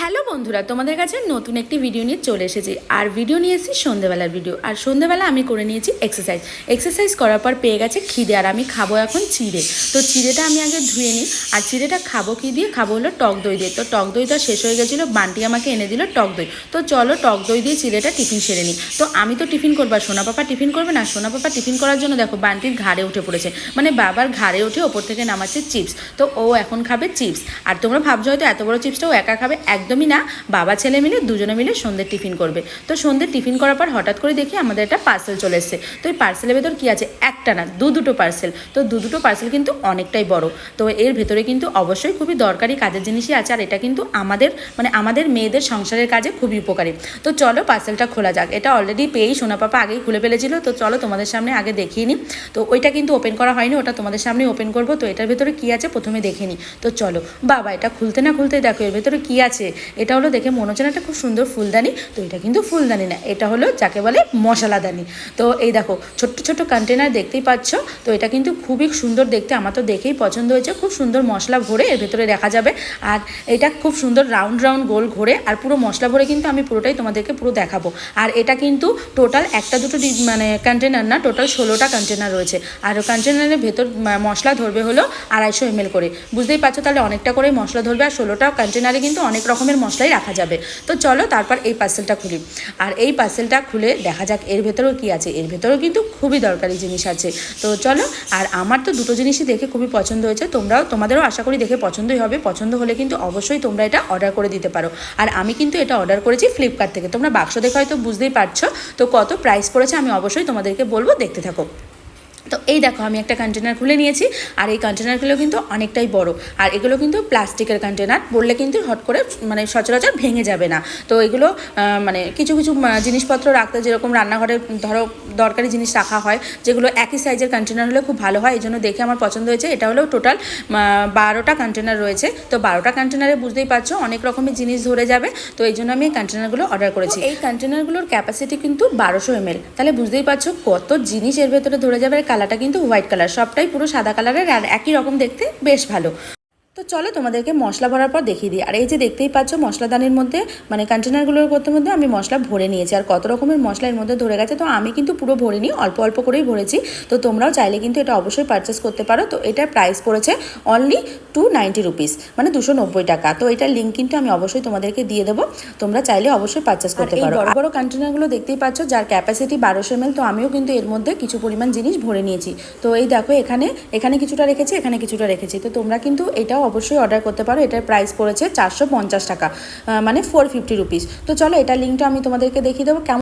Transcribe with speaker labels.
Speaker 1: Hello বন্ধুরা, তোমাদের কাছে নতুন একটি ভিডিও নিয়ে চলে এসেছি। আর ভিডিও নিয়ে এসেছি সন্ধ্যেবেলার ভিডিও। আর সন্ধ্যেবেলা আমি করে নিয়েছি এক্সারসাইজ করার পর পেয়ে গেছে খিদে, আর আমি খাবো এখন চিড়ে। তো চিড়েটা আমি আগে ধুয়ে নিই। আর চিড়েটা খাবো কি দিয়ে? খাবো হলো টক দই দিয়ে। তো টক দইটা শেষ হয়ে গেছিলো, বান্টি আমাকে এনে দিল টক দই। তো চলো টক দই দিয়ে চিড়েটা টিফিন সেরে নিই। তো আমি তো টিফিন করবো, আর সোনা পাপা টিফিন করবে না। সোনা পাপা টিফিন করার জন্য দেখো বান্টির ঘাড়ে উঠে পড়েছে, মানে বাবার ঘাড়ে উঠে ওপর থেকে নামাচ্ছে চিপস। তো ও এখন খাবে চিপস। আর তোমরা ভাবছো হয়তো এত বড় চিপসটা ও একা খাবে, একদমই না। বাবা ছেলে মিলে দুজনে মিলে সন্ধ্যের টিফিন করবে। তো সন্ধ্যের টিফিন করার পর হঠাৎ করে দেখি আমাদের একটা পার্সেল চলে এসেছে। তো এই পার্সেলের ভেতর কী আছে? একটা না, দুটো পার্সেল। তো দুটো পার্সেল কিন্তু অনেকটাই বড়। তো এর ভেতরে কিন্তু অবশ্যই খুবই দরকারি কাজের জিনিসই আছে। আর এটা কিন্তু আমাদের মেয়েদের সংসারের কাজে খুবই উপকারী। তো চলো পার্সেলটা খোলা যাক। এটা অলরেডি পেয়েই সোনা পাপা আগেই খুলে ফেলেছিল। তো চলো তোমাদের সামনে আগে দেখিয়ে নিই। তো ওইটা কিন্তু ওপেন করা হয়নি, ওটা তোমাদের সামনে ওপেন করবো। তো এটার ভেতরে কী আছে প্রথমে দেখে নিই। তো চলো বাবা, এটা খুলতে না খুলতে দেখো এর ভেতরে কী আছে। এটা হলো, দেখে মনে হচ্ছে না একটা খুব সুন্দর ফুলদানি। তো এটা কিন্তু ফুলদানি না, এটা হলো যাকে বলে মশলাদানি। তো এই দেখো ছোট্ট ছোট্ট কন্টেনার দেখতেই পাচ্ছ। তো এটা কিন্তু খুবই সুন্দর দেখতে, আমার তো দেখেই পছন্দ হয়েছে। খুব সুন্দর মশলা ভরে এর ভেতরে রাখা যাবে। আর এটা খুব সুন্দর রাউন্ড রাউন্ড গোল ঘোরে, আর পুরো মশলা ভরে কিন্তু আমি পুরোটাই তোমাদেরকে পুরো দেখাবো। আর এটা কিন্তু টোটাল একটা দুটো মানে কন্টেনার না, টোটাল 16টা কন্টেনার রয়েছে। আর কন্টেনারের ভেতর মশলা ধরবে হলো 250 ml করে। বুঝতেই পারছো তাহলে অনেকটা করেই মশলা ধরবে। আর 16টা কন্টেনারে কিন্তু অনেক রকমের মশলাই রাখা যাবে। তো চলো তারপর এই পার্সেলটা খুলি। আর এই পার্সেলটা খুলে দেখা যাক এর ভেতরেও কী আছে। এর ভেতরেও কিন্তু খুবই দরকারি জিনিস আছে। তো চলো, আর আমার তো দুটো জিনিসই দেখে খুবই পছন্দ হয়েছে। তোমাদেরও আশা করি দেখে পছন্দই হবে। পছন্দ হলে কিন্তু অবশ্যই তোমরা এটা অর্ডার করে দিতে পারো। আর আমি কিন্তু এটা অর্ডার করেছি ফ্লিপকার্ট থেকে। তোমরা বাক্স দেখে হয়তো বুঝতেই পারছো। তো কত প্রাইস পড়েছে আমি অবশ্যই তোমাদেরকে বলবো, দেখতে থাকো। তো এই দেখো আমি একটা কন্টেনার খুলে নিয়েছি। আর এই কন্টেনারগুলো কিন্তু অনেকটাই বড়। আর এগুলো কিন্তু প্লাস্টিকের কন্টেনার, বললে কিন্তু হট করে মানে সচরাচর ভেঙে যাবে না। তো এগুলো মানে কিছু কিছু জিনিসপত্র রাখতে, যেরকম রান্নাঘরে ধরো দরকারি জিনিস রাখা হয়, যেগুলো একই সাইজের কন্টেনার হলে খুব ভালো হয়। এই জন্য দেখে আমার পছন্দ হয়েছে। এটা হলো টোটাল 12টা কন্টেনার রয়েছে। তো 12টা কন্টেনারে বুঝতেই পারছো অনেক রকমের জিনিস ধরে যাবে। তো এই জন্য আমি এই কন্টেনারগুলো অর্ডার করেছি। এই কন্টেনারগুলোর ক্যাপাসিটি কিন্তু 1200 ml। তাহলে বুঝতেই পারছো কত জিনিস এর ভেতরে ধরে যাবে। কালারটা কিন্তু হোয়াইট কালার, সবটাই পুরো সাদা কালারের, আর একই রকম দেখতে, বেশ ভালো। তো চলো তোমাদেরকে মশলা ভরার পর দেখিয়ে দিই। আর এই যে দেখতেই পাচ্ছ মশলাদানির মধ্যে, মানে কন্টেনারগুলোর মধ্যে আমি মশলা ভরে নিয়েছি। আর কত রকমের মশলা এর মধ্যে ধরে গেছে। তো আমি কিন্তু পুরো ভরিনি, অল্প অল্প করেই ভরেছি। তো তোমরাও চাইলে কিন্তু এটা অবশ্যই পারচেস করতে পারো। তো এটার প্রাইস পড়েছে অনলি 290 রুপিস, মানে 290 টাকা। তো এটার লিঙ্ক কিন্তু আমি অবশ্যই তোমাদেরকে দিয়ে দেবো, তোমরা চাইলে অবশ্যই পারচেস করতে পারো। বড় বড় কন্টেনারগুলো দেখতেই পাচ্ছ, যার ক্যাপাসিটি 1200 ml। তো আমিও কিন্তু এর মধ্যে কিছু পরিমাণ জিনিস ভরে নিয়েছি। তো এই দেখো এখানে কিছুটা রেখেছি, এখানে কিছুটা রেখেছি। তো তোমরা কিন্তু এটাও অবশ্যই অর্ডার করতে পারো। এটার প্রাইস পড়েছে 450 টাকা, মানে 450 রুপিস। তো চলো এটার লিঙ্কটা আমি তোমাদেরকে দেখিয়ে দেবো। কেমন